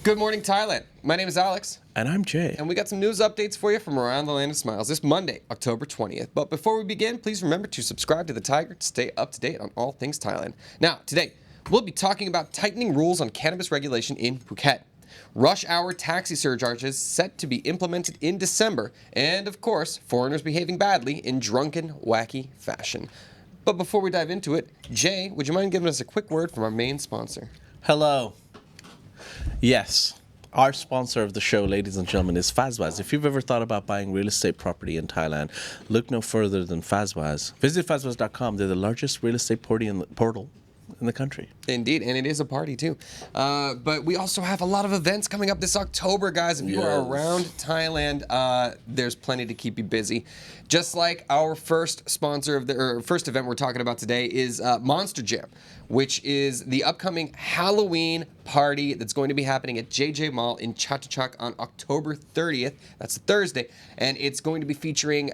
Good morning, Thailand. My name is Alex. And I'm Jay. And we got some news updates for you from around the land of smiles this Monday, October 20th. But before we begin, please remember to subscribe to the Thaiger to stay up to date on all things Thailand. Now, today, we'll be talking about tightening rules on cannabis regulation in Phuket. Rush hour taxi surcharges set to be implemented in December. And, of course, foreigners behaving badly in drunken, wacky fashion. But before we dive into it, Jay, would you mind giving us a quick word from our main sponsor? Hello. Yes, our sponsor of the show, ladies and gentlemen, is Fazwaz. If you've ever thought about buying real estate property in Thailand, look no further than Fazwaz. Visit Fazwaz.com. They're the largest real estate portal in the country. Indeed, and it is a party too. But we also have a lot of events coming up this October, guys. If you are around Thailand, there's plenty to keep you busy. Just like our first sponsor of first event we're talking about today is Monster Jam, which is the upcoming Halloween party that's going to be happening at JJ Mall in Chatuchak on October 30th. That's a Thursday, and it's going to be featuring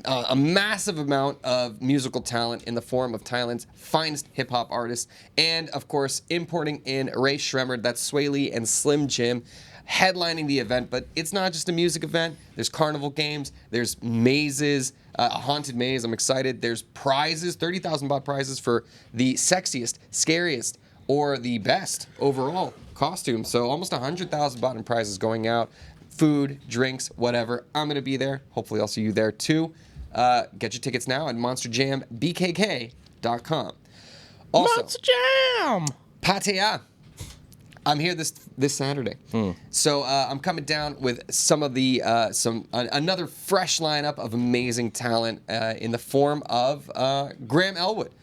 a massive amount of musical talent in the form of Thailand's finest hip-hop artists, and of course importing in Ray Shremmer, that's Sway Lee and Slim Jim, headlining the event. But it's not just a music event. There's carnival games, there's mazes, a haunted maze. I'm excited. There's prizes, 30,000 baht prizes for the sexiest, scariest, or the best overall costume. So almost 100,000 baht in prizes going out. Food, drinks, whatever. I'm going to be there. Hopefully I'll see you there too. Get your tickets now at monsterjambkk.com. Also, Monster Jam! Pattaya. I'm here this Saturday. So I'm coming down with some of the another fresh lineup of amazing talent in the form of Graham Elwood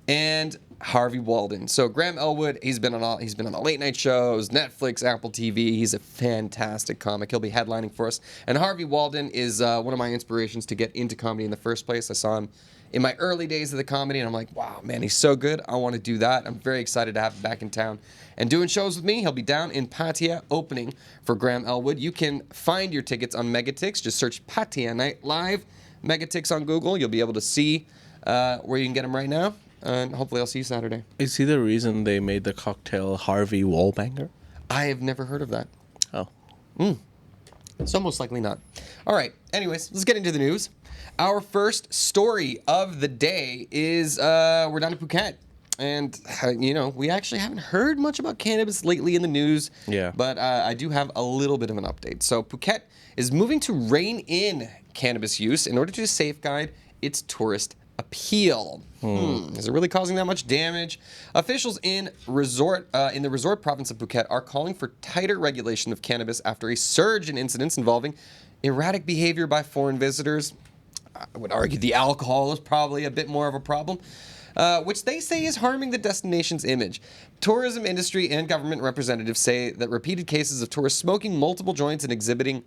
and Harvey Walden. So Graham Elwood, he's been on the late night shows, Netflix, Apple TV. He's a fantastic comic. He'll be headlining for us. And Harvey Walden is one of my inspirations to get into comedy in the first place. I saw him in my early days of the comedy, and I'm like, wow, man, he's so good. I want to do that. I'm very excited to have him back in town and doing shows with me. He'll be down in Pattaya opening for Graham Elwood. You can find your tickets on Megatix. Just search Pattaya Night Live Megatix on Google. You'll be able to see where you can get them right now. And hopefully I'll see you Saturday. Is he the reason they made the cocktail Harvey Wallbanger? I have never heard of that. Oh. So most likely not. All right. Anyways, let's get into the news. Our first story of the day is we're down in Phuket. And, we actually haven't heard much about cannabis lately in the news. Yeah. But I do have a little bit of an update. So Phuket is moving to rein in cannabis use in order to safeguard its tourist appeal. Is it really causing that much damage? Officials in the resort province of Phuket are calling for tighter regulation of cannabis after a surge in incidents involving erratic behavior by foreign visitors. I would argue the alcohol is probably a bit more of a problem, which they say is harming the destination's image. Tourism industry and government representatives say that repeated cases of tourists smoking multiple joints and exhibiting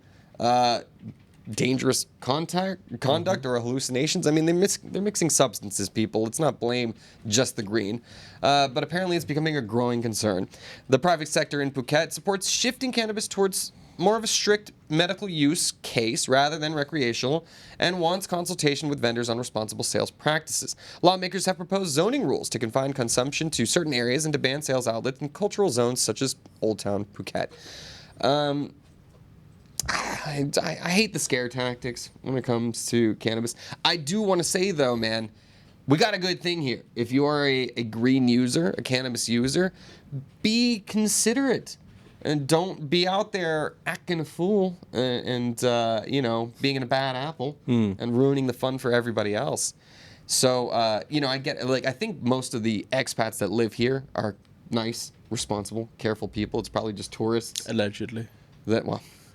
dangerous conduct or hallucinations. I mean, they're mixing substances, people. Let's not blame just the green. But apparently it's becoming a growing concern. The private sector in Phuket supports shifting cannabis towards more of a strict medical use case rather than recreational, and wants consultation with vendors on responsible sales practices. Lawmakers have proposed zoning rules to confine consumption to certain areas and to ban sales outlets in cultural zones such as Old Town Phuket. I hate the scare tactics when it comes to cannabis. I do want to say, though, man, we got a good thing here. If you are a green user, a cannabis user, be considerate. And don't be out there acting a fool and being a bad apple and ruining the fun for everybody else. So, I think most of the expats that live here are nice, responsible, careful people. It's probably just tourists. Allegedly.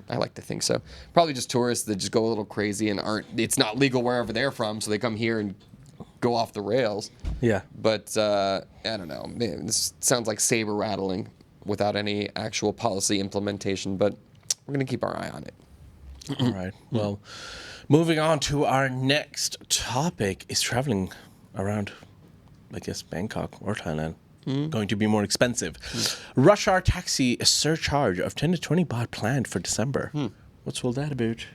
I like to think so. Probably just tourists that just go a little crazy and it's not legal wherever they're from, so they come here and go off the rails. Yeah. But, I don't know. Man, this sounds like saber rattling without any actual policy implementation, but we're going to keep our eye on it. All right. Well, moving on to our next topic is traveling around, I guess, Bangkok or Thailand. Going to be more expensive. Rush hour taxi surcharge of 10 to 20 baht planned for December. What's all that about?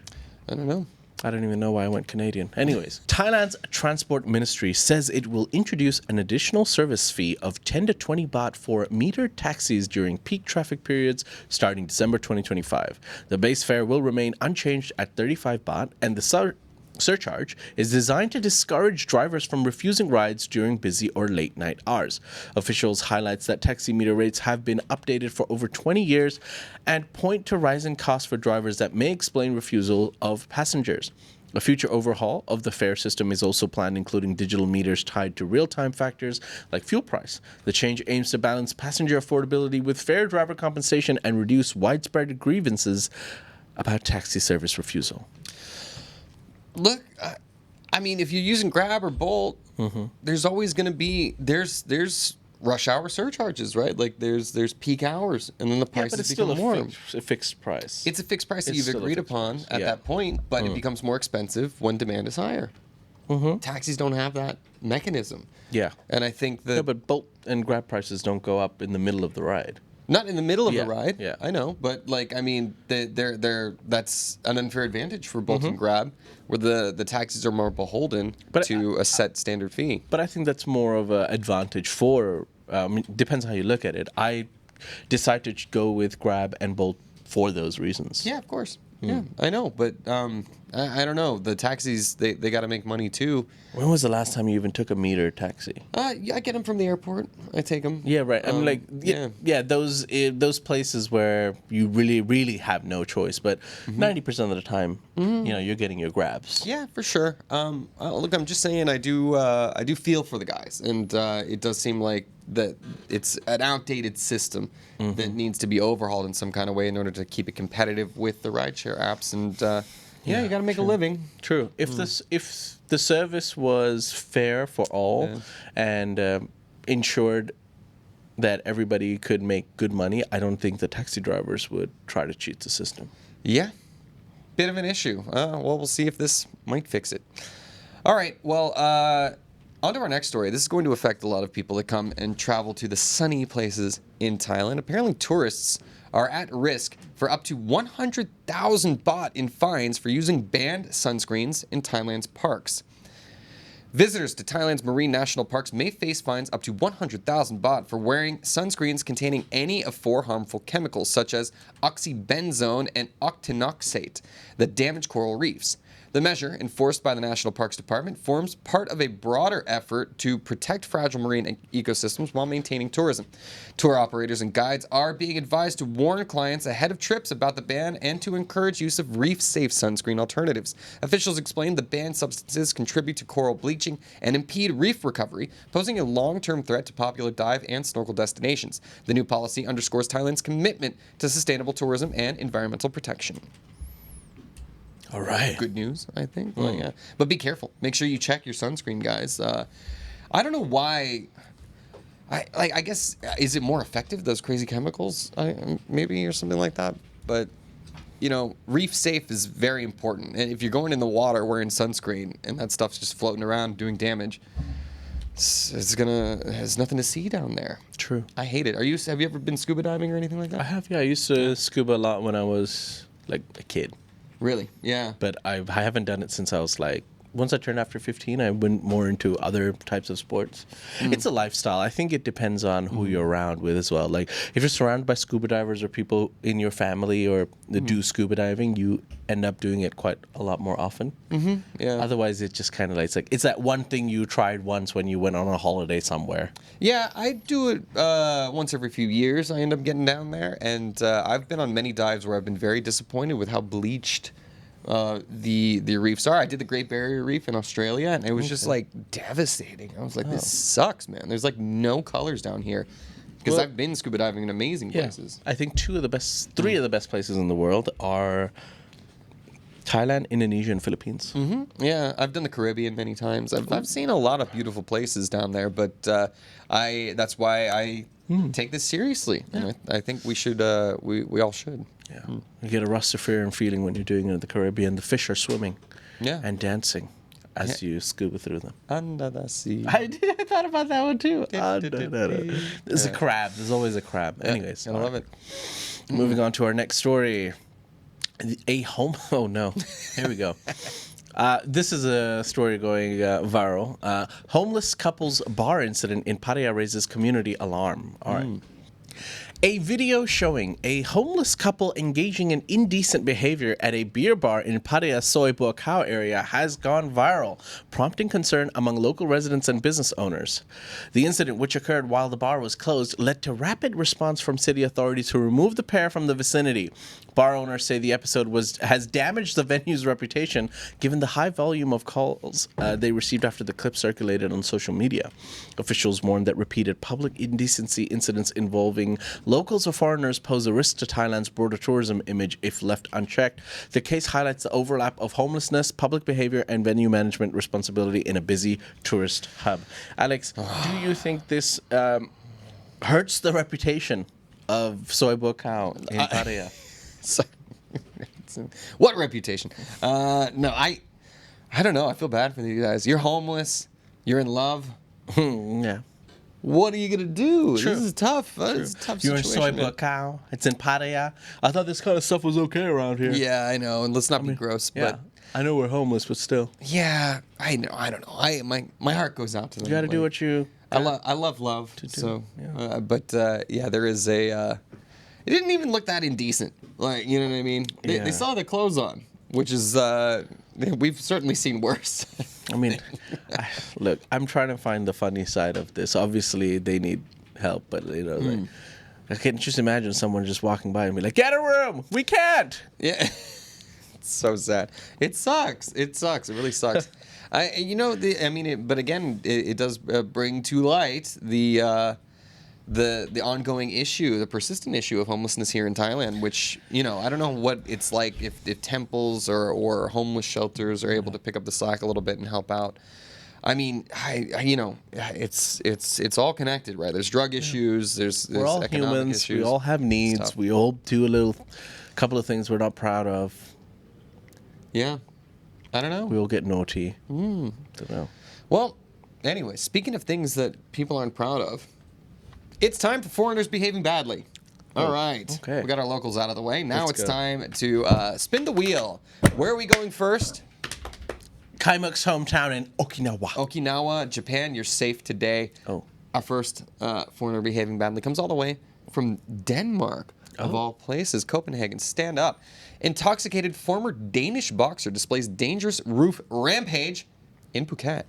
I don't know. I don't even know why I went Canadian. Anyways, Thailand's Transport Ministry says it will introduce an additional service fee of 10 to 20 baht for meter taxis during peak traffic periods starting December 2025. The base fare will remain unchanged at 35 baht, and the surcharge is designed to discourage drivers from refusing rides during busy or late night hours. Officials highlights that taxi meter rates have been updated for over 20 years and point to rising costs for drivers that may explain refusal of passengers. A future overhaul of the fare system is also planned, including digital meters tied to real-time factors like fuel price. The change aims to balance passenger affordability with fair driver compensation and reduce widespread grievances about taxi service refusal. Look, I mean, if you're using Grab or Bolt, there's always going to be there's rush hour surcharges, right? Like there's peak hours, and then the prices become more. It's still a fixed price. It's a fixed price that you've agreed upon at that point, but it becomes more expensive when demand is higher. Taxis don't have that mechanism. Yeah, and I think that. No, but Bolt and Grab prices don't go up in the middle of the ride. Not in the middle of the ride. Yeah, I know, but like I mean, they're that's an unfair advantage for Bolt and Grab, where the taxis are more beholden to a set standard fee. But I think that's more of an advantage for. Depends how you look at it. I decided to go with Grab and Bolt for those reasons. Yeah, of course. Yeah, I know, but I don't know. The taxis they got to make money too. When was the last time you even took a meter taxi? Yeah, I get them from the airport. I take them. Yeah, right. I mean, like, those places where you really have no choice, but 90% of the time, you're getting your grabs. Yeah, for sure. Look, I'm just saying, I do feel for the guys, and it does seem like that it's an outdated system that needs to be overhauled in some kind of way in order to keep it competitive with the rideshare apps. And you got to make a living. True. If the service was fair for all and ensured that everybody could make good money, I don't think the taxi drivers would try to cheat the system. Yeah. Bit of an issue. Well, we'll see if this might fix it. All right. Well, on to our next story. This is going to affect a lot of people that come and travel to the sunny places in Thailand. Apparently, tourists are at risk for up to 100,000 baht in fines for using banned sunscreens in Thailand's parks. Visitors to Thailand's marine national parks may face fines up to 100,000 baht for wearing sunscreens containing any of 4 harmful chemicals, such as oxybenzone and octinoxate, that damage coral reefs. The measure, enforced by the National Parks Department, forms part of a broader effort to protect fragile marine ecosystems while maintaining tourism. Tour operators and guides are being advised to warn clients ahead of trips about the ban and to encourage use of reef-safe sunscreen alternatives. Officials explained the banned substances contribute to coral bleaching and impede reef recovery, posing a long-term threat to popular dive and snorkel destinations. The new policy underscores Thailand's commitment to sustainable tourism and environmental protection. All right. Good news, I think. Well, yeah. But be careful. Make sure you check your sunscreen, guys. I don't know why. I guess, is it more effective, those crazy chemicals? Maybe, or something like that. But, reef safe is very important. And if you're going in the water wearing sunscreen and that stuff's just floating around doing damage, has nothing to see down there. True. I hate it. Have you ever been scuba diving or anything like that? I have, yeah. I used to scuba a lot when I was like a kid. Really? Yeah. But I haven't done it since I was like, once I turned after 15, I went more into other types of sports. It's a lifestyle. I think it depends on who you're around with as well. Like if you're surrounded by scuba divers or people in your family or that do scuba diving, you end up doing it quite a lot more often. Yeah. Otherwise, it's just kind of like, it's that one thing you tried once when you went on a holiday somewhere. Yeah, I do it once every few years. I end up getting down there, and I've been on many dives where I've been very disappointed with how bleached the reefs are. I did the Great Barrier Reef in Australia, and it was just like devastating. I was like, this sucks, man. There's like no colors down here. Because I've been scuba diving in amazing places. I think 3 of the best places in the world are Thailand, Indonesia, and Philippines. Yeah, I've done the Caribbean many times. I've seen a lot of beautiful places down there, but that's why I take this seriously. And I think we should. We all should. Yeah, you get a Rastafarian feeling when you're doing it in the Caribbean. The fish are swimming, and dancing as you scuba through them. Under the sea. I thought about that one too. There's a crab. There's always a crab. Anyways, I love it. Moving on to our next story. Oh no, here we go. This is a story going viral. Homeless couple's bar incident in Pattaya raises community alarm. All right. A video showing a homeless couple engaging in indecent behavior at a beer bar in Pattaya Soi Buakau area has gone viral, prompting concern among local residents and business owners. The incident, which occurred while the bar was closed, led to rapid response from city authorities who removed the pair from the vicinity. Bar owners say the episode has damaged the venue's reputation, given the high volume of calls they received after the clip circulated on social media. Officials warned that repeated public indecency incidents involving locals or foreigners pose a risk to Thailand's broader tourism image if left unchecked. The case highlights the overlap of homelessness, public behavior, and venue management responsibility in a busy tourist hub. Alex, do you think this hurts the reputation of Soi Buakau in Pattaya? What reputation? No, I don't know. I feel bad for you guys. You're homeless. You're in love. Yeah. What are you gonna do? True. This is tough. It's a tough You're in situation. Soi Buakau. It's in Pattaya. I thought this kind of stuff was okay around here. Yeah, I know. And let's not be gross, Yeah. but I know we're homeless, but still. yeah, I know. I don't know. My heart goes out to them. You got to do Like, what you. I love love. So, yeah. but yeah, there is a. It didn't even look that indecent. Like, you know what I mean? They Yeah. still had their clothes on, which is we've certainly seen worse. I mean, look, I'm trying to find the funny side of this. Obviously, they need help, but like, I can just imagine someone just walking by and be like, "Get a room. We can't." Yeah, it's so sad. It sucks. It sucks. It really sucks. But again, it does bring to light the ongoing issue, the persistent issue of homelessness here in Thailand, which, I don't know what it's like if temples or homeless shelters are able to pick up the slack a little bit and help out. I mean, it's all connected, right? There's drug issues, there's We're all economic humans. issues. We all have needs. tough. We all do a couple of things we're not proud of. Yeah. I don't know. We all get naughty. Don't know. Well, anyway, speaking of things that people aren't proud of, it's time for foreigners behaving badly. All right. okay. We got our locals out of the way. Now Let's it's go. time to spin the wheel. Where are we going first? Kaimuk's hometown in Okinawa. Okinawa, Japan. You're safe today. Oh. Our first foreigner behaving badly comes all the way from Denmark, of all places. Copenhagen. Stand up. Intoxicated former Danish boxer displays dangerous roof rampage in Phuket.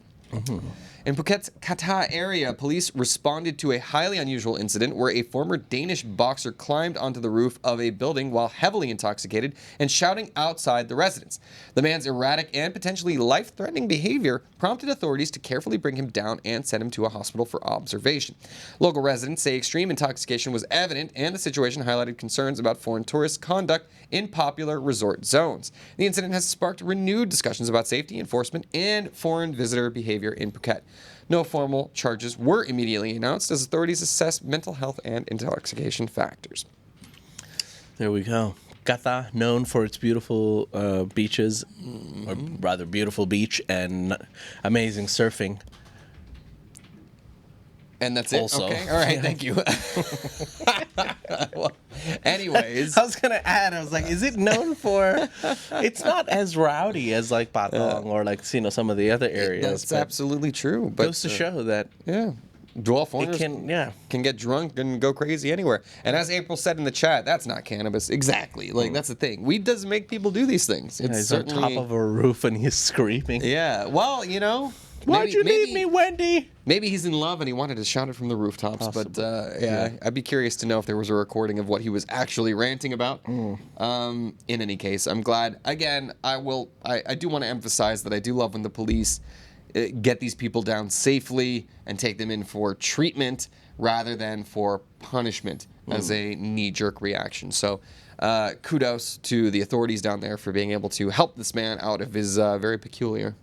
In Phuket's Pattaya area, police responded to a highly unusual incident where a former Danish boxer climbed onto the roof of a building while heavily intoxicated and shouting outside the residence. The man's erratic and potentially life-threatening behavior prompted authorities to carefully bring him down and send him to a hospital for observation. Local residents say extreme intoxication was evident, and the situation highlighted concerns about foreign tourists' conduct in popular resort zones. The incident has sparked renewed discussions about safety, enforcement, and foreign visitor behavior in Phuket. No formal charges were immediately announced as authorities assessed mental health and intoxication factors. There we go. Kata, known for its beautiful beaches, or rather beautiful beach and amazing surfing. And that's it? Also. Okay, all right, thank you. Well, anyways. I was going to add, I was like, is it known for... It's not as rowdy as like Patong or like, some of the other areas. That's but absolutely true. But goes to show that yeah, dual it foreigners can get drunk and go crazy anywhere. And as April said in the chat, that's not cannabis. Exactly. Like, that's the thing. Weed does make people do these things. It's He's on top of a roof and he's screaming. Yeah, well, Why'd you leave me, Wendy? Maybe he's in love and he wanted to shout it from the rooftops. Possible. But yeah, I'd be curious to know if there was a recording of what he was actually ranting about. In any case, I'm glad. Again, I do want to emphasize that I do love when the police get these people down safely and take them in for treatment rather than for punishment as a knee-jerk reaction. So kudos to the authorities down there for being able to help this man out of his very peculiar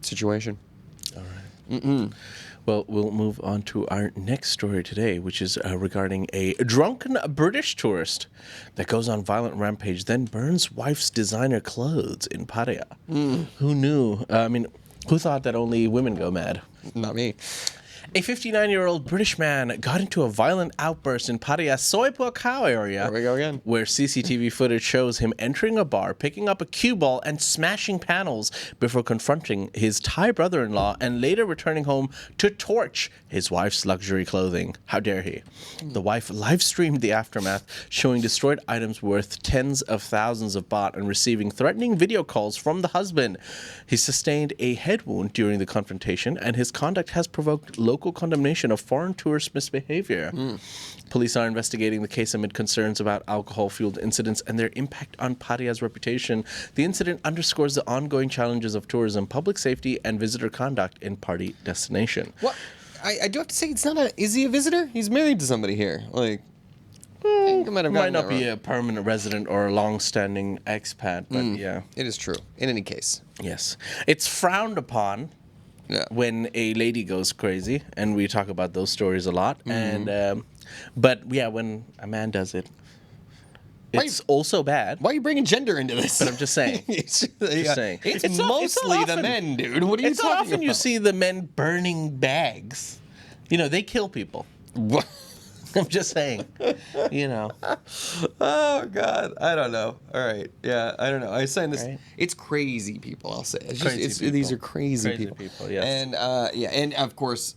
situation. All right. Well, we'll move on to our next story today, which is regarding a drunken British tourist that goes on violent rampage, then burns wife's designer clothes in Pattaya. Who knew? Who thought that only women go mad? Not me. A 59-year-old British man got into a violent outburst in Pattaya Soipokao area. There we go again. Where CCTV footage shows him entering a bar, picking up a cue ball, and smashing panels before confronting his Thai brother-in-law and later returning home to torch his wife's luxury clothing. How dare he? The wife live-streamed the aftermath, showing destroyed items worth tens of thousands of baht and receiving threatening video calls from the husband. He sustained a head wound during the confrontation, and his conduct has provoked local condemnation of foreign tourist misbehavior. Police are investigating the case amid concerns about alcohol-fueled incidents and their impact on Pattaya's reputation. The incident underscores the ongoing challenges of tourism, public safety, and visitor conduct in party destination. What? I do have to say, it's not a. Is he a visitor? He's married to somebody here. Like, I might have Might gotten not that be wrong. a permanent resident or a long-standing expat, but yeah. It is true. In any case. Yes. It's frowned upon Yeah. when a lady goes crazy, and we talk about those stories a lot. And but yeah, when a man does it, it's also bad. Why are you bringing gender into this? But I'm just saying. Just saying. It's It's not- it's not mostly the often. men, dude. What are you It's talking not often about? you see the men burning bags. You know, they kill people. What? I'm just saying. You know. Oh God, I don't know. All right, yeah, I don't know. I was saying this. Right. It's crazy people. I'll say. It's Crazy just, these people. are crazy, Crazy people. people, yes. And yeah, and of course,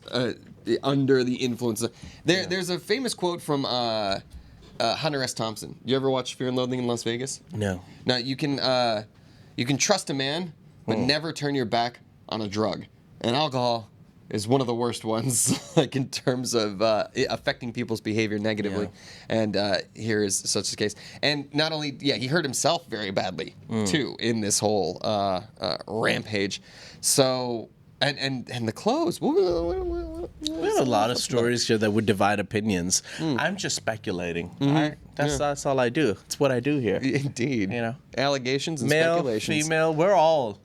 under the influence. There's a famous quote from Hunter S. Thompson. You ever watch Fear and Loathing in Las Vegas? No. Now you can trust a man, but never turn your back on a drug. And alcohol is one of the worst ones, like in terms of it affecting people's behavior negatively. And here is such a case. And not only, he hurt himself very badly too in this whole rampage. So and the clothes. We have a lot of stories here that would divide opinions. I'm just speculating. All right? That's all I do. It's what I do here. Indeed. You know, Allegations and male, speculations. female, we're all,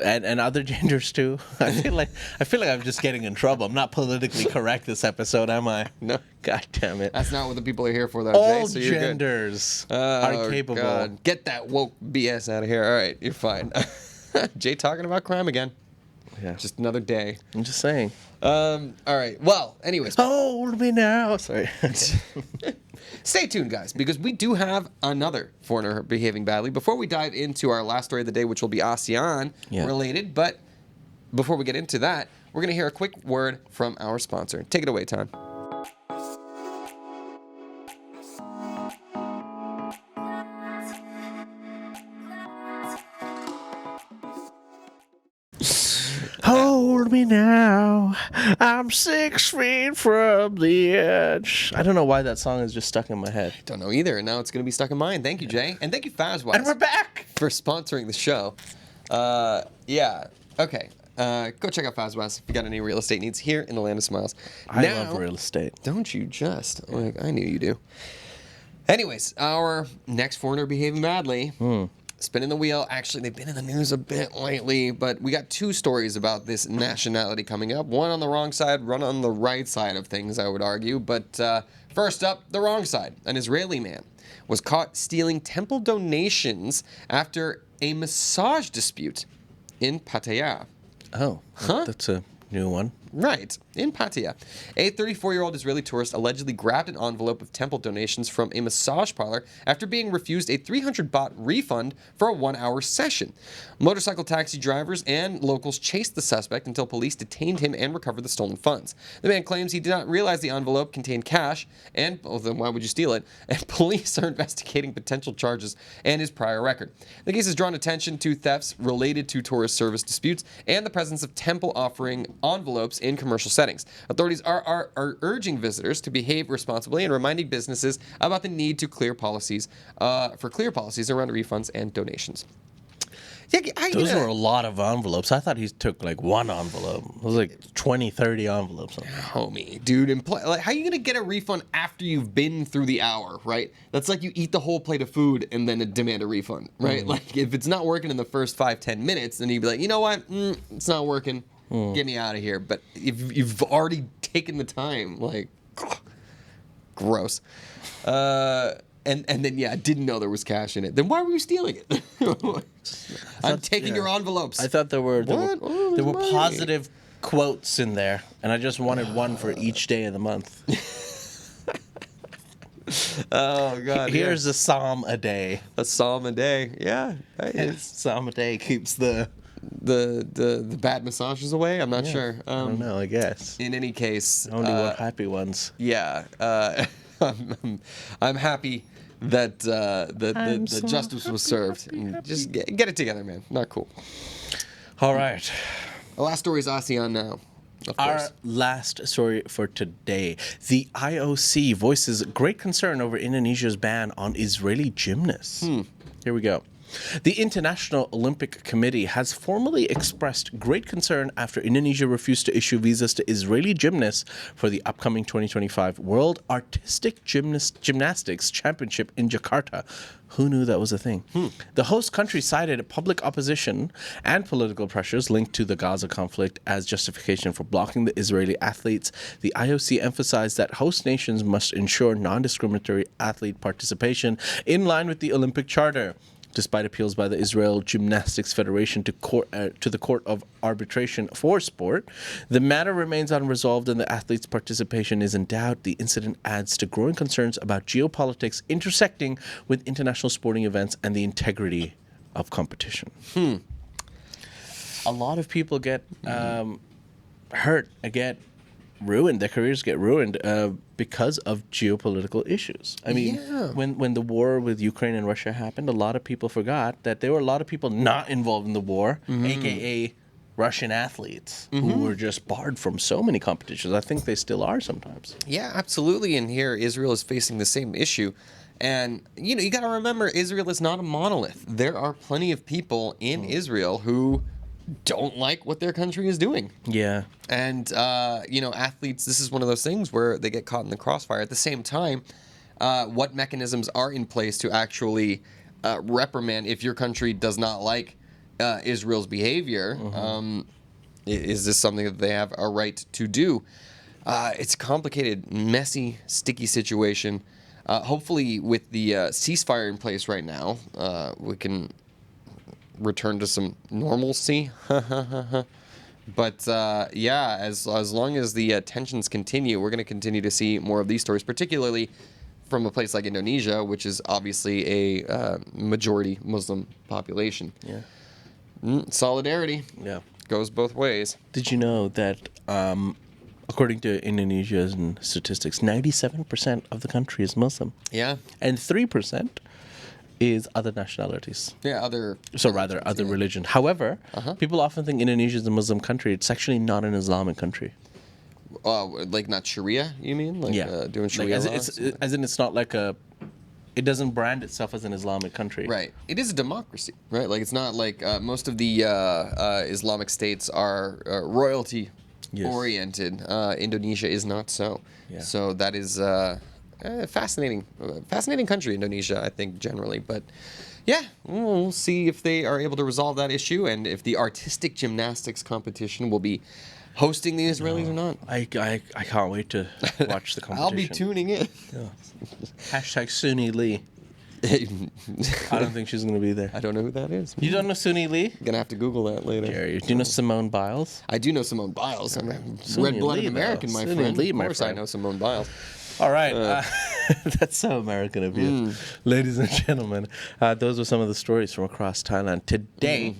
and other genders too. I feel like I'm just getting in trouble. I'm not politically correct this episode, am I? No. God damn it. That's not what the people are here for, though, All Jay. So you're good. genders Oh, are capable. God. Get that woke BS out of here. All right, you're fine. Jay talking about crime again. Yeah. Just another day. I'm just saying. All right. Well, anyways, Hold me now. Sorry. stay tuned, guys, because we do have another foreigner behaving badly. Before we dive into our last story of the day, which will be ASEAN related, but before we get into that, we're going to hear a quick word from our sponsor. Take it away, Tom. Hold me now. I'm 6 feet from the edge. I don't know why that song is just stuck in my head. Don't know either, and now it's going to be stuck in mine. Thank you, Jay. And thank you, Fazwise. And we're back. For sponsoring the show. Yeah. Okay. Go check out Fazwise if you got any real estate needs here in the land of smiles. I love real estate. Don't you just? Like, I knew you do. Anyways, our next foreigner behaving badly. Spinning the wheel. Actually, they've been in the news a bit lately, but we got two stories about this nationality coming up. One on the wrong side, one on the right side of things, I would argue. But first up, the wrong side. An Israeli man was caught stealing temple donations after a massage dispute in Pattaya. Oh, that's a new one. Right, in Pattaya. A 34-year-old Israeli tourist allegedly grabbed an envelope of temple donations from a massage parlor after being refused a 300 baht refund for a 1-hour session. Motorcycle taxi drivers and locals chased the suspect until police detained him and recovered the stolen funds. The man claims he did not realize the envelope contained cash, and, well, then why would you steal it? And police are investigating potential charges and his prior record. The case has drawn attention to thefts related to tourist service disputes and the presence of temple offering envelopes in commercial settings. Authorities are urging visitors to behave responsibly and reminding businesses about the need to clear policies around refunds and donations. Yeah, Those were a lot of envelopes. I thought he took like one envelope. It was like 20, 30 envelopes. Homie, dude, like, how are you gonna get a refund after you've been through the hour, right? That's like you eat the whole plate of food and then demand a refund, right? Like, if it's not working in the first 5-10 minutes, then you'd be like, you know what, it's not working. Get me out of here. But if you've already taken the time, like, gross. And then, I didn't know there was cash in it. Then why were you stealing it? I'm taking your envelopes. I thought there were What? Oh, there's money. positive quotes in there, and I just wanted one for each day of the month. Oh God! Here's a psalm a day. A psalm a day. Yeah, Psalm a day keeps the bad massages away. I'm not sure. I don't know. I guess. In any case, Only one happy ones. Yeah, I'm happy that the justice was served. Just get it together, man. Not cool. All right. The last story is ASEAN now. Of Our course. last story for today. The IOC voices great concern over Indonesia's ban on Israeli gymnasts. Here we go. The International Olympic Committee has formally expressed great concern after Indonesia refused to issue visas to Israeli gymnasts for the upcoming 2025 World Artistic Gymnastics Championship in Jakarta. Who knew that was a thing? The host country cited public opposition and political pressures linked to the Gaza conflict as justification for blocking the Israeli athletes. The IOC emphasized that host nations must ensure non-discriminatory athlete participation in line with the Olympic Charter. Despite appeals by the Israel Gymnastics Federation to the Court of Arbitration for Sport, the matter remains unresolved and the athletes' participation is in doubt. The incident adds to growing concerns about geopolitics intersecting with international sporting events and the integrity of competition. A lot of people get hurt, get ruined. Their careers get ruined because of geopolitical issues. I mean, when the war with Ukraine and Russia happened, a lot of people forgot that there were a lot of people not involved in the war, aka Russian athletes, who were just barred from so many competitions. I think they still are sometimes. Yeah, absolutely. And here, Israel is facing the same issue. And, you got to remember, Israel is not a monolith. There are plenty of people in Israel who don't like what their country is doing. Yeah. And, athletes, this is one of those things where they get caught in the crossfire. At the same time, what mechanisms are in place to actually reprimand if your country does not like Israel's behavior? Is this something that they have a right to do? It's a complicated, messy, sticky situation. Hopefully, with the ceasefire in place right now, we can return to some normalcy. But as long as the tensions continue, we're going to continue to see more of these stories, particularly from a place like Indonesia, which is obviously a majority Muslim population. Yeah. Solidarity. Yeah. Goes both ways. Did you know that, according to Indonesia's statistics, 97% of the country is Muslim? Yeah. And 3% is other nationalities. Yeah, other religion. However, people often think Indonesia is a Muslim country. It's actually not an Islamic country. Like not Sharia, you mean? Doing Sharia laws? It's not like it doesn't brand itself as an Islamic country. Right. It is a democracy, right? Like it's not like most of the Islamic states are royalty oriented. Indonesia is not so. Yeah. So that is fascinating country, Indonesia, I think, generally. But yeah, we'll see if they are able to resolve that issue and if the artistic gymnastics competition will be hosting the Israelis or not. I can't wait to watch the competition. I'll be tuning in. Yeah. Hashtag Suni Lee. I don't think she's going to be there. I don't know who that is. You don't know Suni Lee? I'm going to have to Google that later. Do you know Simone Biles? I do know Simone Biles. I'm a red-blooded American, my friend. Of course I know Simone Biles. All right. That's so American of you. Ladies and gentlemen, those are some of the stories from across Thailand. Today,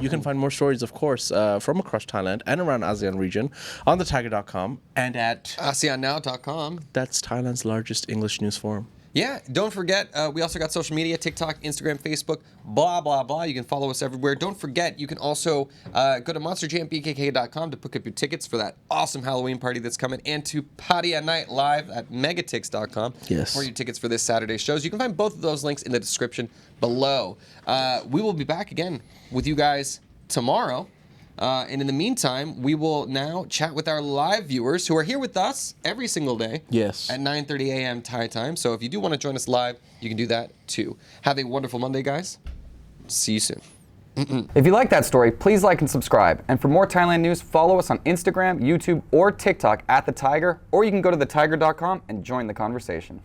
you can find more stories, of course, from across Thailand and around ASEAN region on thetiger.com and at ASEANnow.com. That's Thailand's largest English news forum. Yeah, don't forget, we also got social media, TikTok, Instagram, Facebook, blah, blah, blah. You can follow us everywhere. Don't forget, you can also go to monsterjampbkk.com to pick up your tickets for that awesome Halloween party that's coming, and to Pattaya Night Live at megatix.com for your tickets for this Saturday's shows. You can find both of those links in the description below. We will be back again with you guys tomorrow. And in the meantime, we will now chat with our live viewers who are here with us every single day. Yes. At 9:30 a.m. Thai time. So if you do want to join us live, you can do that too. Have a wonderful Monday, guys. See you soon. If you like that story, please like and subscribe. And for more Thailand news, follow us on Instagram, YouTube, or TikTok at The Thaiger, or you can go to thetiger.com and join the conversation.